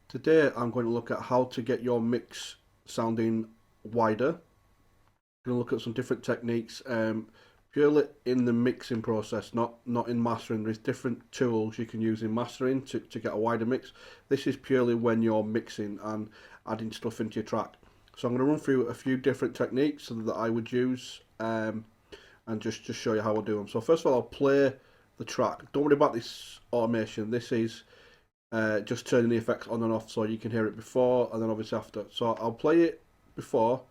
Today I'm going to look at how to get your mix sounding wider. I'm going to look at some different techniques, purely in the mixing process, not in mastering. There's different tools you can use in mastering to get a wider mix. This is purely when you're mixing and adding stuff into your track. So I'm going to run through a few different techniques that I would use, and just show you how I do them. So first of all, I'll play the track. Don't worry about this automation. This is just turning the effects on and off so you can hear it before and then obviously after. So I'll play it before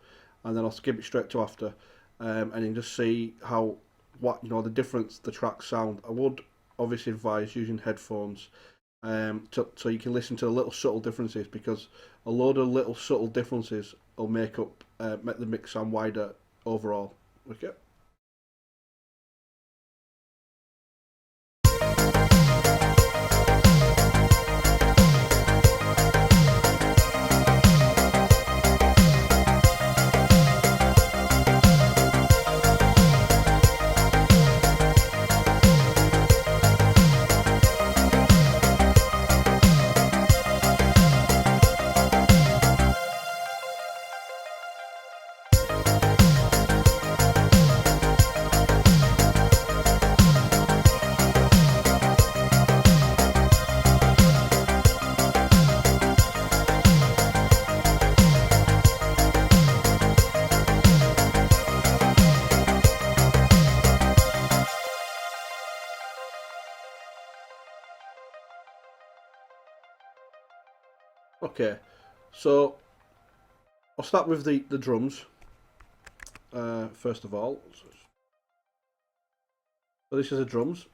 and then I'll skip it straight to after, and you can just see the difference the tracks sound. I would obviously advise using headphones, so you can listen to the little subtle differences, because a load of little subtle differences will make the mix sound wider overall. Okay. Okay, so I'll start with the drums first of all. So this is the drums.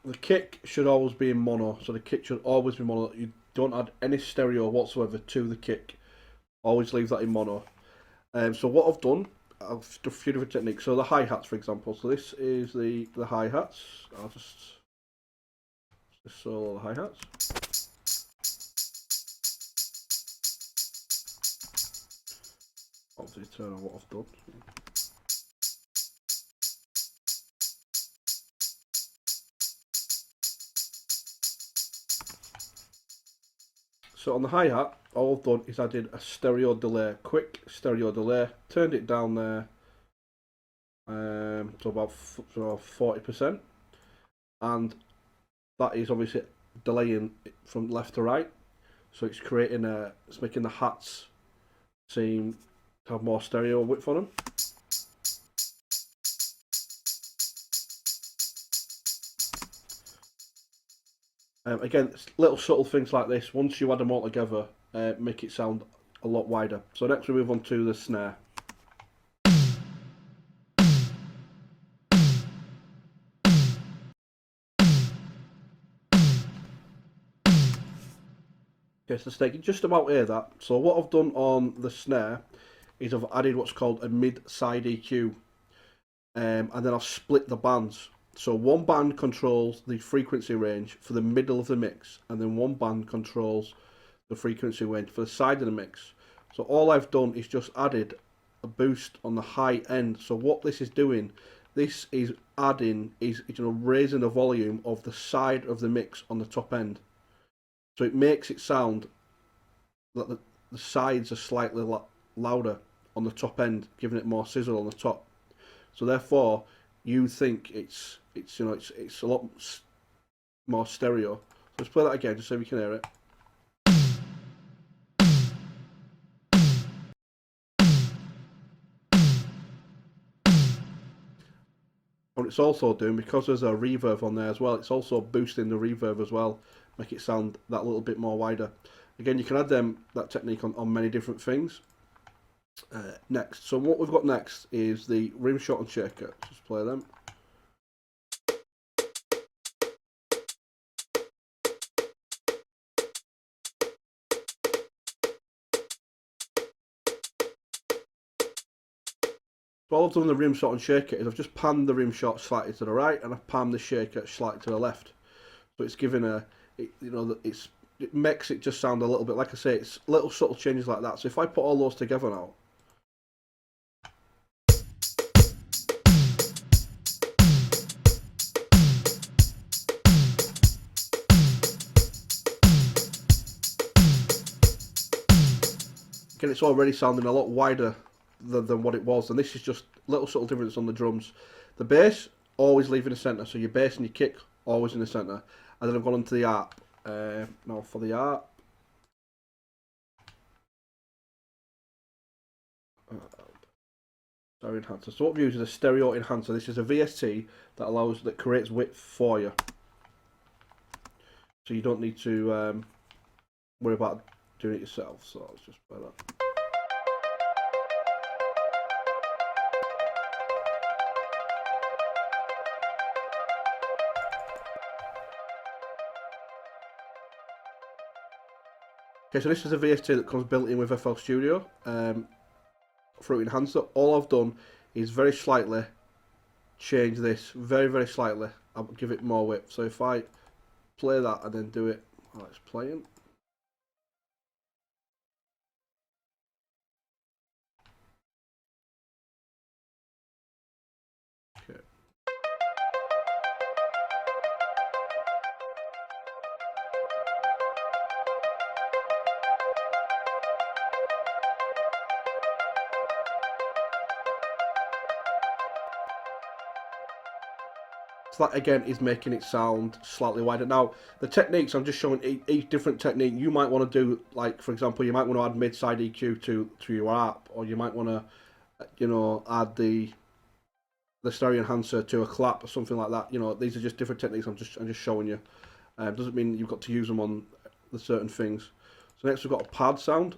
The kick should always be in mono, so the kick should always be mono. You don't add any stereo whatsoever to the kick. Always leave that in mono. So what I've done, I've done a few different techniques. So the hi-hats, for example. So this is the hi-hats. I'll just solo the hi-hats. Obviously turn on what I've done. So on the hi-hat, all I've done is I did a stereo delay, quick stereo delay, turned it down there to about 40%, and that is obviously delaying it from left to right, so it's making the hats seem to have more stereo width on them. Again, little subtle things like this, once you add them all together, make it sound a lot wider. So next we move on to the snare. Okay, so you can just about hear that. So what I've done on the snare is I've added what's called a mid-side EQ, and then I've split the bands. So one band controls the frequency range for the middle of the mix, and then one band controls the frequency range for the side of the mix. So all I've done is just added a boost on the high end. So what this is doing, this is raising the volume of the side of the mix on the top end. So it makes it sound that the sides are slightly louder on the top end, giving it more sizzle on the top. So therefore, you think it's a lot more stereo. So let's play that again, just so we can hear it. And it's also doing, because there's a reverb on there as well, it's also boosting the reverb as well, make it sound that little bit more wider. Again, you can add that technique on many different things. Next, so what we've got next is the rim shot and shaker. Just play them. So all I've done with the rim shot and shaker is I've just panned the rim shot slightly to the right, and I've panned the shaker slightly to the left. So it's giving it makes it just sound a little bit, like I say, it's little subtle changes like that. So if I put all those together now, Again, it's already sounding a lot wider than what it was, and this is just little subtle difference on the drums. The bass always leaving the centre, so your bass and your kick always in the centre. And then I've gone into the ARP. Now for the ARP. Stereo enhancer. So what we use is a stereo enhancer. This is a VST that creates width for you. So you don't need to worry about doing it yourself. So let's just play that. Okay, so this is a VST that comes built in with FL Studio. Fruit enhancer. All I've done is very slightly change this, very slightly. I'll give it more width. So if I play that and then do it while it's playing. Okay. So that again is making it sound slightly wider. Now the techniques, I'm just showing each different technique. You might want to do, like for example, you might want to add mid-side EQ to your ARP, or you might want to, you know, add the stereo enhancer to a clap or something like that. You know, these are just different techniques. I'm just showing you. Doesn't mean you've got to use them on the certain things. So next we've got a pad sound.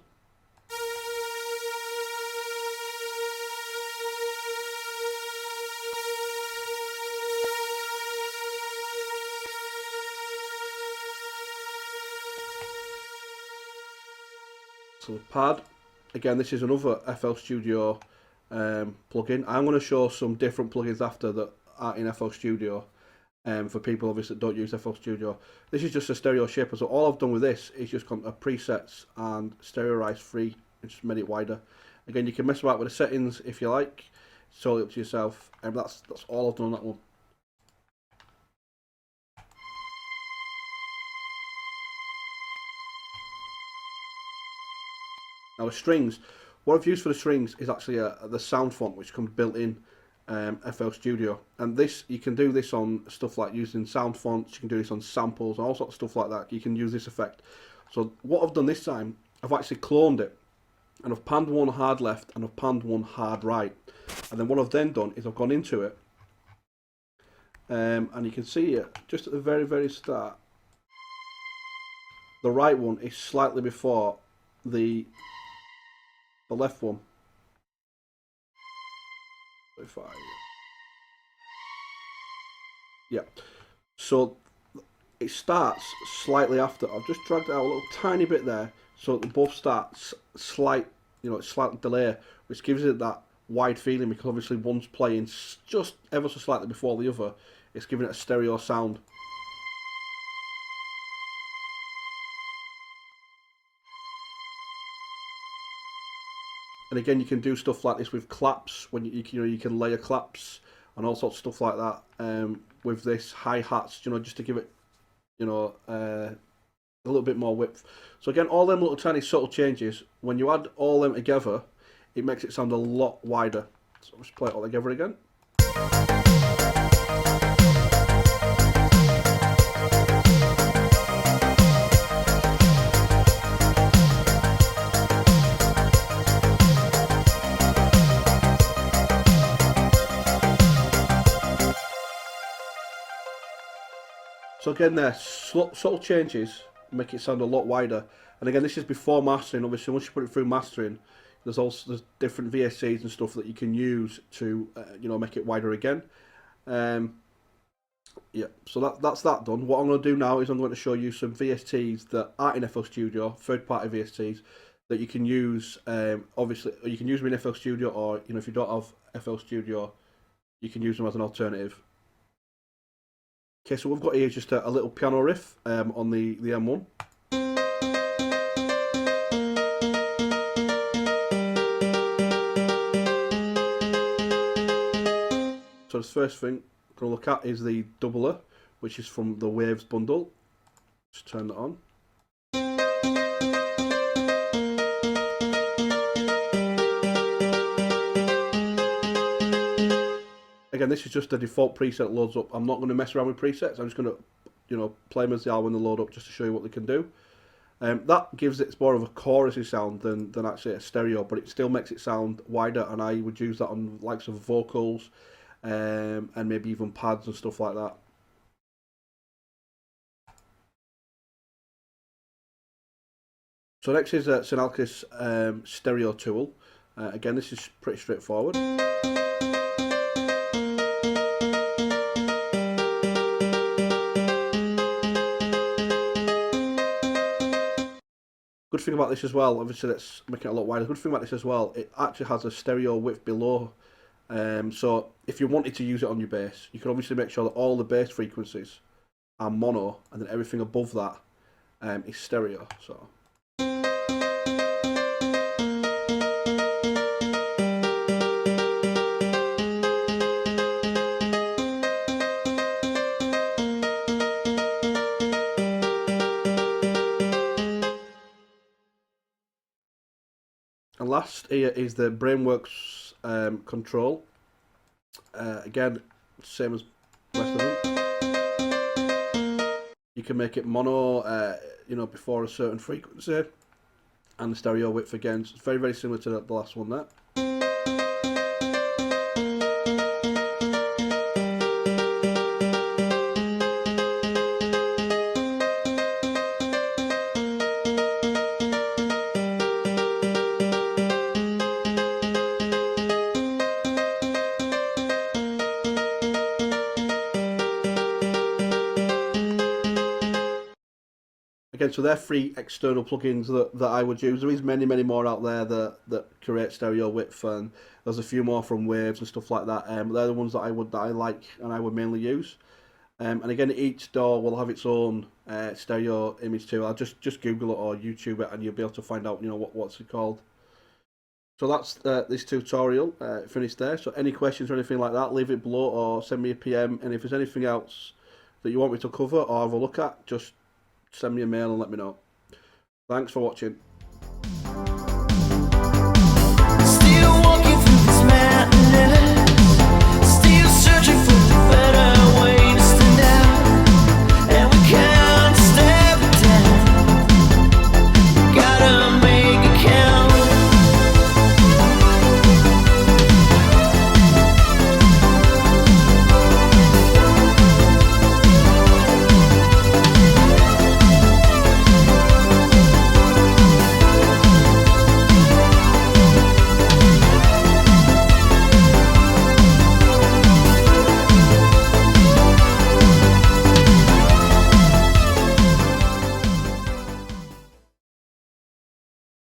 So the pad, again, this is another FL Studio plugin. I'm going to show some different plugins after that are in FL Studio for people obviously that don't use FL Studio. This is just a stereo shaper, so all I've done with this is just come to presets and stereoize free and just made it wider. Again, you can mess about with the settings if you like. It's totally up to yourself, and that's all I've done on that one. Now the strings, what I've used for the strings is actually the sound font which comes built in FL Studio, and this you can do this on stuff like using sound fonts. You can do this on samples and all sorts of stuff like that. You can use this effect. So what I've done this time, I've actually cloned it, and I've panned one hard left and I've panned one hard right, and then what I've then done is I've gone into it, and you can see it just at the very start. The right one is slightly before the left one. If I, yeah, so it starts slightly after. I've just dragged it out a little tiny bit there, so they both start slight, you know, slight delay, which gives it that wide feeling, because obviously one's playing just ever so slightly before the other. It's giving it a stereo sound. And again, you can do stuff like this with claps, when you can layer claps and all sorts of stuff like that with this hi-hats, you know, just to give it, you know, a little bit more width. So again, all them little tiny subtle changes, when you add all them together, it makes it sound a lot wider. So let's play it all together again. So again there, subtle changes make it sound a lot wider. And again, this is before mastering. Obviously, once you put it through mastering, there's different VSCs and stuff that you can use to you know, make it wider again. Yeah, so that's that done. What I'm going to do now is I'm going to show you some VSTs that are in FL Studio, third-party VSTs that you can use. Obviously, you can use them in FL Studio, or you know, if you don't have FL Studio, you can use them as an alternative. Okay, so we've got here just a little piano riff on the M1. So the first thing I'm going to look at is the doubler, which is from the Waves bundle. Just turn that on. again, this is just the default preset that loads up. I'm not going to mess around with presets. I'm just going to, you know, play them as they are when they load up, just to show you what they can do. That gives it more of a chorusy sound than actually a stereo, but it still makes it sound wider, and I would use that on likes of vocals, and maybe even pads and stuff like that. So next is Synalkis stereo tool. Again, this is pretty straightforward. Good thing about this as well, obviously let's make it a lot wider. Good thing about this as well, it actually has a stereo width below. So if you wanted to use it on your bass, you can obviously make sure that all the bass frequencies are mono, and then everything above that is stereo. So. And last here is the Brainworks control. Again, same as the rest of them. You can make it mono, you know, before a certain frequency, and the stereo width again. So it's very, very similar to the last one there. Again, so they're free external plugins that I would use. There is many, many more out there that create stereo width, and there's a few more from Waves and stuff like that. They're the ones that I like and I would mainly use. And again, each DAW will have its own stereo image too. I'll just Google it or YouTube it, and you'll be able to find out, you know, what's it called. So that's this tutorial finished there. So any questions or anything like that, leave it below or send me a PM. And if there's anything else that you want me to cover or have a look at, just send me a mail and let me know. Thanks for watching.